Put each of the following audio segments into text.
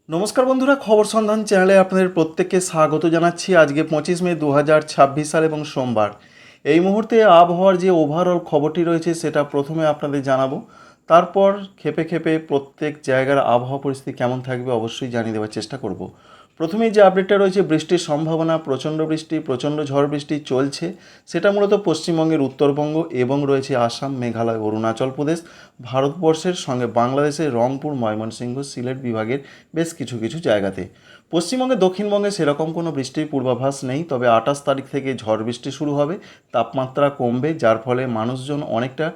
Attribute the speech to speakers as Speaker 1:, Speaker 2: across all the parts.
Speaker 1: নমস্কার বন্ধুরা, খবর সন্ধান চ্যানেলে আপনাদের প্রত্যেককে স্বাগত জানাচ্ছি। আজকে 25 মে 2026 সাল এবং সোমবার। এই মুহূর্তে আবহাওয়ার যে ওভারঅল খবরটি রয়েছে সেটা প্রথমে আপনাদের জানাবো, তারপর খেপে খেপে প্রত্যেক জায়গার আবহাওয়া পরিস্থিতি কেমন থাকবে অবশ্যই জানিয়ে দেওয়ার চেষ্টা করব। প্রথমেই যে আপডেটটা রয়েছে বৃষ্টির সম্ভাবনা, প্রচণ্ড ঝড় বৃষ্টি চলছে। সেটা মূলত পশ্চিমবঙ্গের উত্তরবঙ্গ এবং রয়েছে আসাম, মেঘালয়, অরুণাচল প্রদেশ, ভারতবর্ষের সঙ্গে বাংলাদেশের রংপুর, ময়মনসিংহ, সিলেট বিভাগের বেশ কিছু কিছু জায়গাতে। পশ্চিমবঙ্গে, দক্ষিণবঙ্গে সেরকম কোনো বৃষ্টির পূর্বাভাস নেই, তবে 28 তারিখ থেকে ঝড় বৃষ্টি শুরু হবে, তাপমাত্রা কমবে, যার ফলে মানুষজন অনেকটা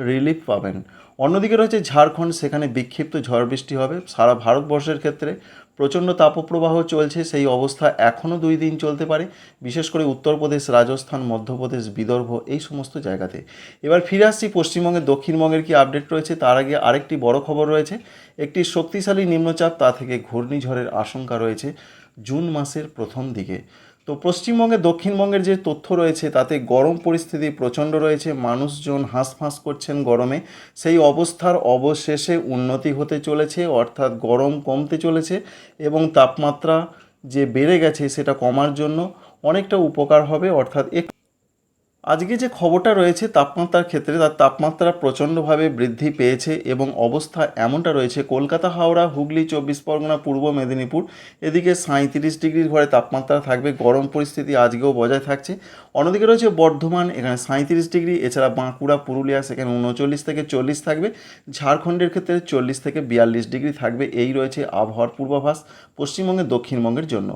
Speaker 1: রিলিফ পাবেন। অন্যদিকে রয়েছে ঝাড়খণ্ড, সেখানে বিক্ষিপ্ত ঝড় বৃষ্টি হবে। সারা ভারতবর্ষের ক্ষেত্রে প্রচণ্ড তাপপ্রবাহ চলছে, সেই অবস্থা এখনও 2 দিন চলতে পারে, বিশেষ করে উত্তরপ্রদেশ, রাজস্থান, মধ্যপ্রদেশ, বিদর্ভ এই সমস্ত জায়গাতে। এবার ফিরে আসছি পশ্চিমবঙ্গের, দক্ষিণবঙ্গের কি আপডেট রয়েছে তার আগে আরেকটি বড় খবর রয়েছে। একটি শক্তিশালী নিম্নচাপ, তা থেকে ঘূর্ণিঝড়ের আশঙ্কা রয়েছে জুন মাসের প্রথম দিকে। তো পশ্চিমবঙ্গে, দক্ষিণবঙ্গের যে তথ্য রয়েছে তাতে গরম পরিস্থিতি প্রচণ্ড রয়েছে, মানুষজন হাঁসফাঁস করছেন গরমে। সেই অবস্থার অবশেষে উন্নতি হতে চলেছে, অর্থাৎ গরম কমতে চলেছে এবং তাপমাত্রা যে বেড়ে গেছে সেটা কমার জন্য অনেকটা উপকার হবে। অর্থাৎ আজকে যে খবরটা রয়েছে তাপমাত্রার ক্ষেত্রে, তার তাপমাত্রা প্রচণ্ডভাবে বৃদ্ধি পেয়েছে এবং অবস্থা এমনটা রয়েছে কলকাতা, হাওড়া, হুগলি, 24 পরগনা, পূর্ব মেদিনীপুর এদিকে 37 ডিগ্রির ঘরে তাপমাত্রা থাকবে। গরম পরিস্থিতি আজকেও বজায় থাকছে। অন্যদিকে রয়েছে বর্ধমান, এখানে 37 ডিগ্রি। এছাড়া বাঁকুড়া, পুরুলিয়া সেখানে 39 থেকে 40 থাকবে। ঝাড়খণ্ডের ক্ষেত্রে 40 থেকে 42 ডিগ্রি থাকবে। এই রয়েছে আবহাওয়ার পূর্বাভাস পশ্চিমবঙ্গের, দক্ষিণবঙ্গের জন্য।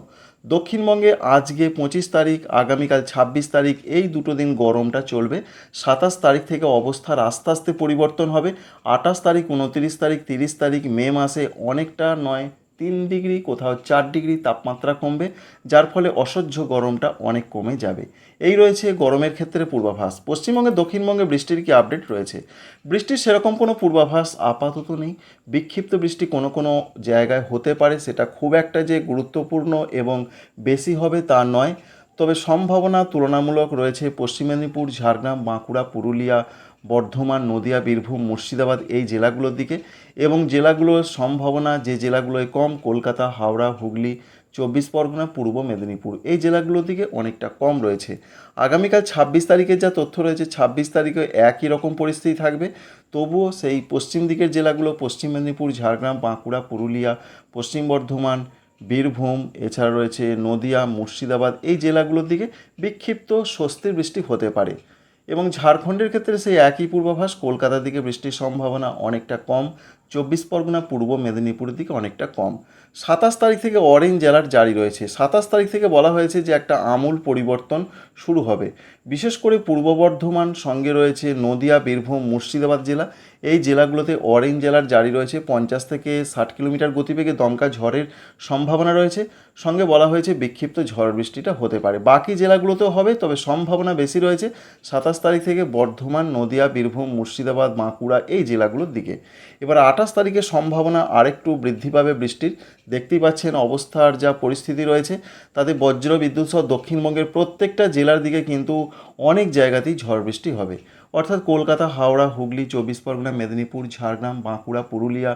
Speaker 1: দক্ষিণবঙ্গে আজকে 25 তারিখ, আগামীকাল 26 তারিখ, এই দুটো দিন গরমটা চলবে। 27 তারিখ থেকে অবস্থার আস্তে আস্তে পরিবর্তন হবে। 28 তারিখ, 29 তারিখ, 30 তারিখ মে মাসে অনেকটা নয় 3 ডিগ্রি, কোথাও 4 ডিগ্রি তাপমাত্রা কমবে, যার ফলে অসহ্য গরমটা অনেক কমে যাবে। এই রয়েছে গরমের ক্ষেত্রে পূর্বাভাস। পশ্চিমবঙ্গে, দক্ষিণবঙ্গে বৃষ্টির কি আপডেট রয়েছে? বৃষ্টির সেরকম কোনো পূর্বাভাস আপাতত নেই। বিক্ষিপ্ত বৃষ্টি কোনো কোনো জায়গায় হতে পারে, সেটা খুব একটা যে গুরুত্বপূর্ণ এবং বেশি হবে তা নয়, তবে সম্ভাবনা তুলনামূলক রয়েছে পশ্চিম মেদিনীপুর, ঝাড়গ্রাম, বাঁকুড়া, পুরুলিয়া, বর্ধমান, নদিয়া, বীরভূম, মুর্শিদাবাদ এই জেলাগুলোর দিকে। এবং জেলাগুলোর সম্ভাবনা, যে জেলাগুলোয় কম, কলকাতা, হাওড়া, হুগলি, 24 পরগনা, পূর্ব মেদিনীপুর এই জেলাগুলোর দিকে অনেকটা কম রয়েছে। আগামীকাল 26 তারিখের যা তথ্য রয়েছে, 26 তারিখে একই রকম পরিস্থিতি থাকবে। তবুও সেই পশ্চিম দিকের জেলাগুলো, পশ্চিম মেদিনীপুর, ঝাড়গ্রাম, বাঁকুড়া, পুরুলিয়া, পশ্চিম বর্ধমান, বীরভূম, এছাড়া রয়েছে নদিয়া, মুর্শিদাবাদ এই জেলাগুলোর দিকে বিক্ষিপ্ত স্বস্তির বৃষ্টি হতে পারে। এবং ঝাড়খণ্ডের ক্ষেত্রে সেই একই পূর্বাভাস, কলকাতার দিকে বৃষ্টির সম্ভাবনা অনেকটা কম, 24 পরগনা, পূর্ব মেদিনীপুরের দিকে অনেকটা কম। 27 তারিখ থেকে অরেঞ্জ অ্যালার্ট জারি রয়েছে। 27 তারিখ থেকে বলা হয়েছে যে একটা আমূল পরিবর্তন শুরু হবে। বিশেষ করে পূর্ব বর্ধমান, সঙ্গে রয়েছে নদিয়া, বীরভূম, মুর্শিদাবাদ জেলা, এই জেলাগুলোতে অরেঞ্জ অ্যালার্ট জারি রয়েছে। 50 থেকে 60 কিলোমিটার গতিবেগে দমকা ঝড়ের সম্ভাবনা রয়েছে। সঙ্গে বলা হয়েছে বিক্ষিপ্ত ঝড় বৃষ্টিটা হতে পারে। বাকি জেলাগুলোতেও হবে, তবে সম্ভাবনা বেশি রয়েছে 27 তারিখ থেকে বর্ধমান, নদিয়া, বীরভূম, মুর্শিদাবাদ, বাঁকুড়া এই জেলাগুলোর দিকে। এবার 28 তারিখে সম্ভাবনা আরেকটু বৃদ্ধি পাবে বৃষ্টির। দেখতেই পাচ্ছেন অবস্থার যা পরিস্থিতি রয়েছে, তাতে বজ্র বিদ্যুৎ সহ দক্ষিণবঙ্গের প্রত্যেকটা জেলার দিকে কিন্তু অনেক জায়গাতেই ঝড় বৃষ্টি হবে। অর্থাৎ কলকাতা, হাওড়া, হুগলি, 24 পরগনা, মেদিনীপুর, ঝাড়গ্রাম, বাঁকুড়া, পুরুলিয়া,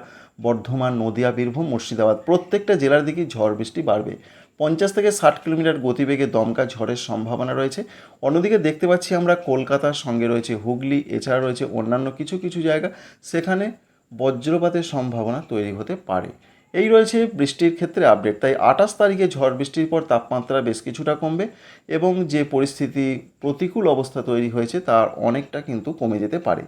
Speaker 1: বর্ধমান, নদিয়া, বীরভূম, মুর্শিদাবাদ প্রত্যেকটা জেলার দিকেই ঝড় বৃষ্টি বাড়বে। 50 থেকে 60 কিলোমিটার গতিবেগে দমকা ঝড়ের সম্ভাবনা রয়েছে। অন্যদিকে দেখতে পাচ্ছি আমরা কলকাতার সঙ্গে রয়েছে হুগলি, এছাড়া রয়েছে অন্যান্য কিছু কিছু জায়গা, সেখানে বজ্রপাতের সম্ভাবনা তৈরি হতে পারে। এই রয়েছে বৃষ্টির ক্ষেত্রে আপডেট। তাই 28 তারিখে ঝড় বৃষ্টির পর তাপমাত্রা বেশ কিছুটা কমবে এবং যে পরিস্থিতি, প্রতিকূল অবস্থা তৈরি হয়েছে তার অনেকটা কিন্তু কমে যেতে পারে।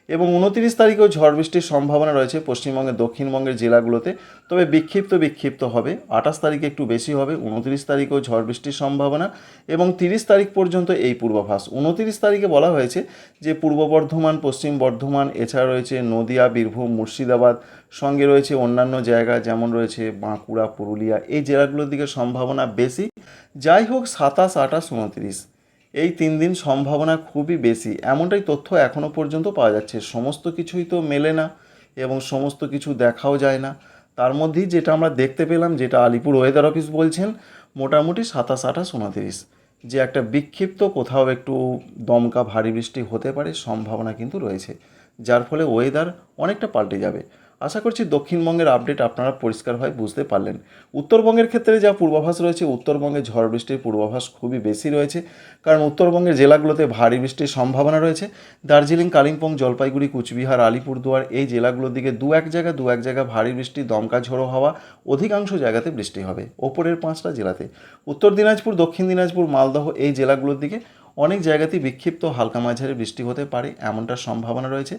Speaker 1: এবং 29 তারিখেও ঝড় বৃষ্টির সম্ভাবনা রয়েছে পশ্চিমবঙ্গের, দক্ষিণবঙ্গের জেলাগুলোতে, তবে বিক্ষিপ্ত হবে। 28 তারিখে একটু বেশি হবে। 29 তারিখেও ঝড় বৃষ্টির সম্ভাবনা এবং 30 তারিখ পর্যন্ত এই পূর্বাভাস। 29 তারিখে বলা হয়েছে যে পূর্ব বর্ধমান, পশ্চিম বর্ধমান, এছাড়া রয়েছে নদিয়া, বীরভূম, মুর্শিদাবাদ, সঙ্গে রয়েছে অন্যান্য জায়গা যেমন রয়েছে বাঁকুড়া, পুরুলিয়া এই জেলাগুলোর দিকে সম্ভাবনা বেশি। যাই হোক, 27, 28, 29 এই 3 দিন সম্ভাবনা খুবই বেশি, এমনটাই তথ্য এখনও পর্যন্ত পাওয়া যাচ্ছে। সমস্ত কিছুই তো মেলে না এবং সমস্ত কিছু দেখাও যায় না। তার মধ্যেই যেটা আমরা দেখতে পেলাম, যেটা আলিপুর ওয়েদার অফিস বলছেন, মোটামুটি 27, 28, 29 যে একটা বিক্ষিপ্ত কোথাও একটু দমকা ভারী বৃষ্টি হতে পারে সম্ভাবনা কিন্তু রয়েছে, যার ফলে ওয়েদার অনেকটা পাল্টে যাবে। আশা করছি দক্ষিণবঙ্গের আপডেট আপনারা পরিষ্কারভাবে বুঝতে পারলেন। উত্তরবঙ্গের ক্ষেত্রে যা পূর্বাভাস রয়েছে, উত্তরবঙ্গে ঝড় বৃষ্টির পূর্বাভাস খুবই বেশি রয়েছে, কারণ উত্তরবঙ্গের জেলাগুলোতে ভারী বৃষ্টির সম্ভাবনা রয়েছে। দার্জিলিং, কালিম্পং, জলপাইগুড়ি, কুচবিহার, আলিপুরদুয়ার এই জেলাগুলোর দিকে দু এক জায়গা ভারী বৃষ্টি, দমকা ঝোড়ো হাওয়া, অধিকাংশ জায়গাতে বৃষ্টি হবে ওপরের 5টা জেলাতে। উত্তর দিনাজপুর, দক্ষিণ দিনাজপুর, মালদহ এই জেলাগুলোর দিকে অনেক জায়গাতেই বিক্ষিপ্ত হালকা মাঝারি বৃষ্টি হতে পারে, এমনটা সম্ভাবনা রয়েছে।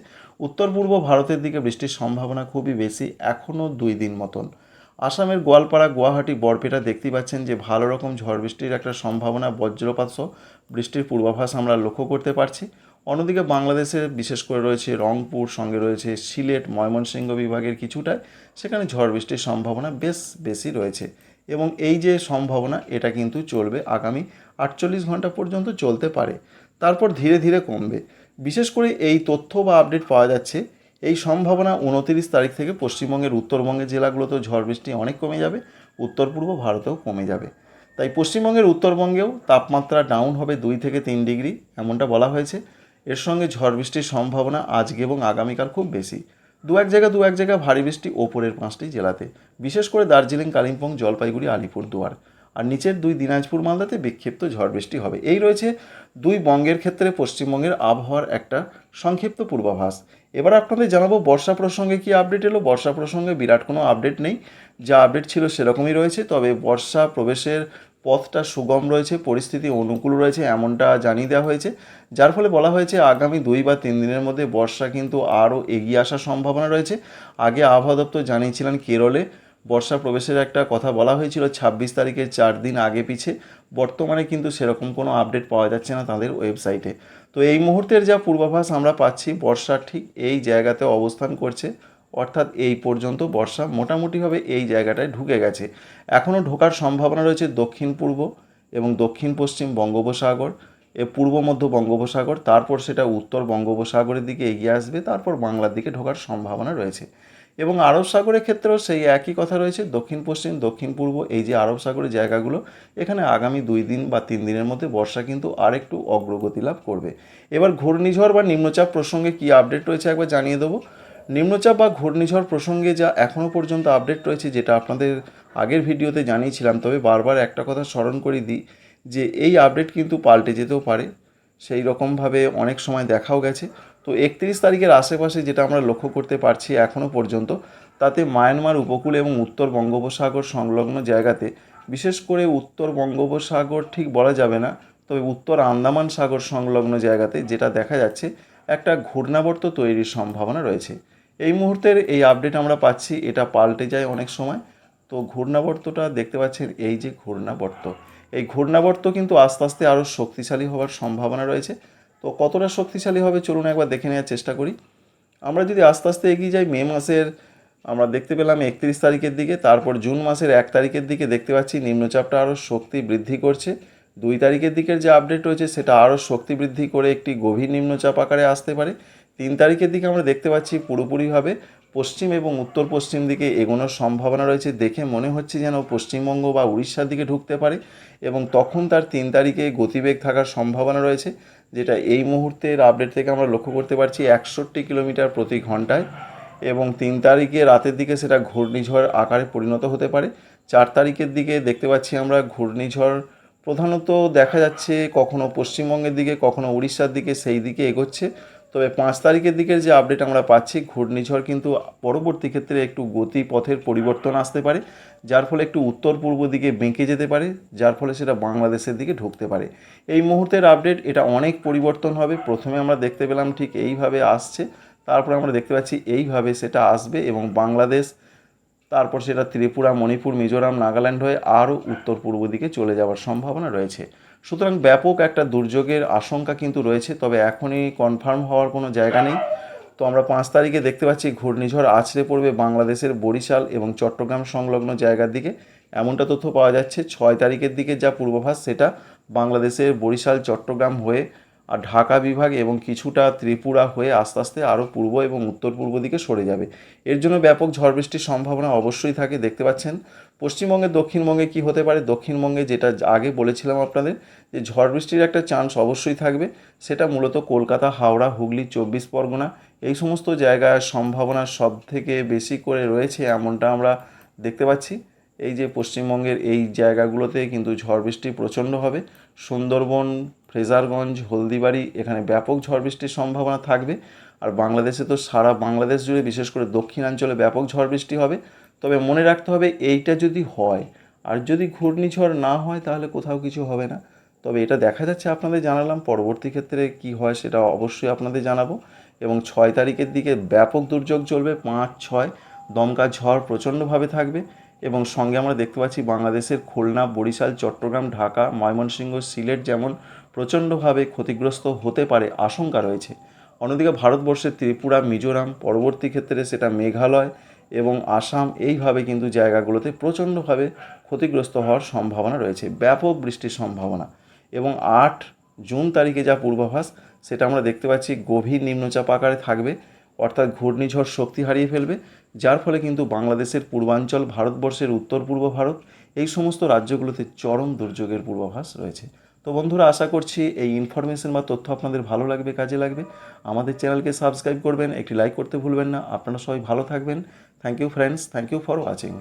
Speaker 1: উত্তর পূর্ব ভারতের দিকে বৃষ্টির সম্ভাবনা খুবই বেশি, এখনও 2 দিন মতন। আসামের গোয়ালপাড়া, গুয়াহাটি, বরপেটা দেখতেই পাচ্ছেন যে ভালো রকম ঝড় বৃষ্টির একটা সম্ভাবনা, বজ্রপাত সহ বৃষ্টির পূর্বাভাস আমরা লক্ষ্য করতে পারছি। অন্যদিকে বাংলাদেশে বিশেষ করে রয়েছে রংপুর, সঙ্গে রয়েছে সিলেট, ময়মনসিংহ বিভাগের কিছুটায়, সেখানে ঝড় বৃষ্টির সম্ভাবনা বেশ বেশি রয়েছে। এবং এই যে সম্ভাবনা, এটা কিন্তু চলবে আগামী 48 ঘন্টা পর্যন্ত চলতে পারে, তারপর ধীরে ধীরে কমবে। বিশেষ করে এই তথ্য বা আপডেট পাওয়া যাচ্ছে, এই সম্ভাবনা 29 তারিখ থেকে পশ্চিমবঙ্গের উত্তরবঙ্গের জেলাগুলোতেও ঝড় বৃষ্টি অনেক কমে যাবে, উত্তর পূর্ব ভারতেও কমে যাবে। তাই পশ্চিমবঙ্গের উত্তরবঙ্গেও তাপমাত্রা ডাউন হবে 2 থেকে 3 ডিগ্রি, এমনটা বলা হয়েছে। এর সঙ্গে ঝড় বৃষ্টির সম্ভাবনা আজকে এবং আগামীকাল খুব বেশি। দু এক জায়গা ভারী বৃষ্টি ওপরের 5টি জেলাতে, বিশেষ করে দার্জিলিং, কালিম্পং, জলপাইগুড়ি, আলিপুরদুয়ার। আর নিচের 2 দিনাজপুর, মালদাতে বিক্ষিপ্ত ঝড় বৃষ্টি হবে। এই রয়েছে 2 বঙ্গের ক্ষেত্রে পশ্চিমবঙ্গের আবহাওয়ার একটা সংক্ষিপ্ত পূর্বাভাস। এবার আপনাদের জানাবো বর্ষা প্রসঙ্গে কি আপডেট এলো। বর্ষা প্রসঙ্গে বিরাট কোনো আপডেট নেই, যা আপডেট ছিল সেরকমই রয়েছে। তবে বর্ষা প্রবেশের পথটা সুগম রয়েছে, পরিস্থিতি অনুকূল রয়েছে, এমনটা জানিয়ে দেওয়া হয়েছে। যার ফলে বলা হয়েছে আগামী 2 বা 3 দিনের মধ্যে বর্ষা কিন্তু আরও এগিয়ে আসার সম্ভাবনা রয়েছে। আগে আবহাওয়া দপ্তর জানিয়েছিলেন কেরলে বর্ষা প্রবেশের একটা কথা বলা হয়েছিল 26 তারিখের 4 দিন আগে পিছে। বর্তমানে কিন্তু সেরকম কোনো আপডেট পাওয়া যাচ্ছে না তাদের ওয়েবসাইটে। তো এই মুহূর্তের যা পূর্বাভাস আমরা পাচ্ছি, বর্ষা ঠিক এই জায়গাতে অবস্থান করছে, অর্থাৎ এই পর্যন্ত বর্ষা মোটামুটিভাবে এই জায়গাটায় ঢুকে গেছে। এখনও ঢোকার সম্ভাবনা রয়েছে দক্ষিণ পূর্ব এবং দক্ষিণ পশ্চিম বঙ্গোপসাগর, পূর্ব মধ্য বঙ্গোপসাগর, তারপর সেটা উত্তর বঙ্গোপসাগরের দিকে এগিয়ে আসবে, তারপর বাংলার দিকে ঢোকার সম্ভাবনা রয়েছে। এবং আরব সাগরের ক্ষেত্রেও সেই একই কথা রয়েছে, দক্ষিণ পশ্চিম, দক্ষিণ পূর্ব এই যে আরব সাগরের জায়গাগুলো, এখানে আগামী 2 দিন বা 3 দিনের মধ্যে বর্ষা কিন্তু আরেকটু অগ্রগতি লাভ করবে। এবার ঘূর্ণিঝড় বা নিম্নচাপ প্রসঙ্গে কী আপডেট রয়েছে একবার জানিয়ে দেবো। নিম্নচাপ বা ঘূর্ণিঝড় প্রসঙ্গে যা এখনও পর্যন্ত আপডেট রয়েছে, যেটা আপনাদের আগের ভিডিওতে জানিয়েছিলাম, তবে বারবার একটা কথা স্মরণ করে দিই যে এই আপডেট কিন্তু পাল্টে যেতেও পারে, সেই রকমভাবে অনেক সময় দেখাও গেছে। তো 31 তারিখের আশেপাশে যেটা আমরা লক্ষ্য করতে পারছি এখনও পর্যন্ত, তাতে মায়ানমার উপকূল এবং উত্তর বঙ্গোপসাগর সংলগ্ন জায়গাতে, বিশেষ করে উত্তর বঙ্গোপসাগর ঠিক বলা যাবে না, তবে উত্তর আন্দামান সাগর সংলগ্ন জায়গাতে যেটা দেখা যাচ্ছে, একটা ঘূর্ণাবর্ত তৈরির সম্ভাবনা রয়েছে। এই মুহূর্তের এই আপডেট আমরা পাচ্ছি, এটা পাল্টে যায় অনেক সময়। তো ঘূর্ণাবর্তটা দেখতে পাচ্ছেন, এই যে ঘূর্ণাবর্ত, এই ঘূর্ণাবর্ত কিন্তু আস্তে আস্তে আরও শক্তিশালী হওয়ার সম্ভাবনা রয়েছে। তো কতটা শক্তিশালী হবে চলুন একবার দেখে নেওয়ার চেষ্টা করি। আমরা যদি আস্তে আস্তে এগিয়ে যাই, মে মাসের আমরা দেখতে পেলাম 31 তারিখের দিকে, তারপর জুন মাসের 1 তারিখের দিকে দেখতে পাচ্ছি নিম্নচাপটা আরও শক্তি বৃদ্ধি করছে। 2 তারিখের দিকের যে আপডেট রয়েছে সেটা আরও শক্তি বৃদ্ধি করে একটি গভীর নিম্নচাপ আকারে আসতে পারে। 3 তারিখের দিকে আমরা দেখতে পাচ্ছি পুরোপুরিভাবে পশ্চিম এবং উত্তর পশ্চিম দিকে এগোনোর সম্ভাবনা রয়েছে। দেখে মনে হচ্ছে যেন পশ্চিমবঙ্গ বা উড়িষ্যার দিকে ঢুকতে পারে, এবং তখন তার 3 তারিখে গতিবেগ থাকার সম্ভাবনা রয়েছে, যেটা এই মুহূর্তের আপডেট থেকে আমরা লক্ষ্য করতে পারছি 61 কিলোমিটার প্রতি ঘন্টায়। এবং 3 তারিখে রাতের দিকে সেটা ঘূর্ণিঝড় আকারে পরিণত হতে পারে। 4 তারিখের দিকে দেখতে পাচ্ছি আমরা ঘূর্ণিঝড় প্রধানত দেখা যাচ্ছে কখনো পশ্চিমবঙ্গের দিকে, কখনো উড়িষ্যার দিকে, সেই দিকে এগোচ্ছে। তবে 5 তারিখের দিকের যে আপডেট আমরা পাচ্ছি, ঘূর্ণিঝড় কিন্তু পরবর্তী ক্ষেত্রে একটু গতিপথের পরিবর্তন আসতে পারে, যার ফলে একটু উত্তর পূর্ব দিকে বেঁকে যেতে পারে, যার ফলে সেটা বাংলাদেশের দিকে ঢুকতে পারে। এই মুহূর্তের আপডেট, এটা অনেক পরিবর্তন হবে। প্রথমে আমরা দেখতে পেলাম ঠিক এইভাবে আসছে, তারপরে আমরা দেখতে পাচ্ছি এইভাবে সেটা আসবে এবং বাংলাদেশ, তারপর সেটা ত্রিপুরা, মণিপুর, মিজোরাম, নাগাল্যান্ড হয়ে আরও উত্তর পূর্ব দিকে চলে যাওয়ার সম্ভাবনা রয়েছে। সুতরাং ব্যাপক একটা দুর্যোগের আশঙ্কা কিন্তু রয়েছে, তবে এখনই কনফার্ম হওয়ার কোনো জায়গা নেই। তো আমরা 5 তারিখে দেখতে পাচ্ছি ঘূর্ণিঝড় আছড়ে পড়বে বাংলাদেশের বরিশাল এবং চট্টগ্রাম সংলগ্ন জায়গার দিকে, এমনটা তথ্য পাওয়া যাচ্ছে। 6 তারিখের দিকে যা পূর্বাভাস, সেটা বাংলাদেশের বরিশাল, চট্টগ্রাম হয়ে আর ঢাকা বিভাগ এবং কিছুটা ত্রিপুরা হয়ে আস্তে আস্তে আরও পূর্ব এবং উত্তর পূর্ব দিকে সরে যাবে। এর জন্য ব্যাপক ঝড় বৃষ্টির সম্ভাবনা অবশ্যই থাকে। দেখতে পাচ্ছেন পশ্চিমবঙ্গে দক্ষিণবঙ্গে কি হতে পারে, দক্ষিণবঙ্গে যেটা আগে বলেছিলাম আপনাদের যে ঝড় বৃষ্টির একটা চান্স অবশ্যই থাকবে, সেটা মূলত কলকাতা, হাওড়া, হুগলি, 24 পরগনা এই সমস্ত জায়গায় সম্ভাবনা সব থেকে বেশি করে রয়েছে এমনটা আমরা দেখতে পাচ্ছি। এই যে পশ্চিমবঙ্গের এই জায়গাগুলোতে কিন্তু ঝড় বৃষ্টি প্রচণ্ড হবে। সুন্দরবন, ফ্রেজারগঞ্জ, হলদিবাড়ি এখানে ব্যাপক ঝড় বৃষ্টির সম্ভাবনা থাকবে। আর বাংলাদেশে তো সারা বাংলাদেশ জুড়ে বিশেষ করে দক্ষিণাঞ্চলে ব্যাপক ঝড় বৃষ্টি হবে। তবে মনে রাখতে হবে এইটা যদি হয়, আর যদি ঘূর্ণিঝড় না হয় তাহলে কোথাও কিছু হবে না। তবে এটা দেখা যাচ্ছে আপনাদের জানালাম, পরবর্তী ক্ষেত্রে কি হয় সেটা অবশ্যই আপনাদের জানাবো। এবং 6 তারিখের দিকে ব্যাপক দুর্যোগ চলবে, 5, 6 দমকা ঝড় প্রচণ্ডভাবে থাকবে। এবং সঙ্গে আমরা দেখতে পাচ্ছি বাংলাদেশের খুলনা, বরিশাল, চট্টগ্রাম, ঢাকা, ময়মনসিংহ, সিলেট যেমন প্রচণ্ডভাবে ক্ষতিগ্রস্ত হতে পারে আশঙ্কা রয়েছে। অন্যদিকে ভারতবর্ষের ত্রিপুরা, মিজোরাম, পরবর্তী ক্ষেত্রে সেটা মেঘালয় এবং আসাম এইভাবে কিন্তু জায়গাগুলোতে প্রচণ্ডভাবে ক্ষতিগ্রস্ত হওয়ার সম্ভাবনা রয়েছে, ব্যাপক বৃষ্টির সম্ভাবনা। এবং 8 জুন তারিখে যা পূর্বাভাস সেটা আমরা দেখতে পাচ্ছি গভীর নিম্নচাপ আকারে থাকবে, অর্থাৎ ঘূর্ণিঝড় শক্তি হারিয়ে ফেলবে, যার ফলে কিন্তু বাংলাদেশের পূর্বাঞ্চল, ভারতবর্ষের উত্তর পূর্ব ভারত এই সমস্ত রাজ্যগুলোতে চরম দুর্যোগের পূর্বাভাস রয়েছে। তো বন্ধুরা, আশা করছি এই ইনফরমেশন বা তথ্য আপনাদের ভালো লাগবে, কাজে লাগবে। আমাদের চ্যানেলকে সাবস্ক্রাইব করবেন, একটি লাইক করতে ভুলবেন না। আপনারা সবাই ভালো থাকবেন। Thank you friends, thank you for watching.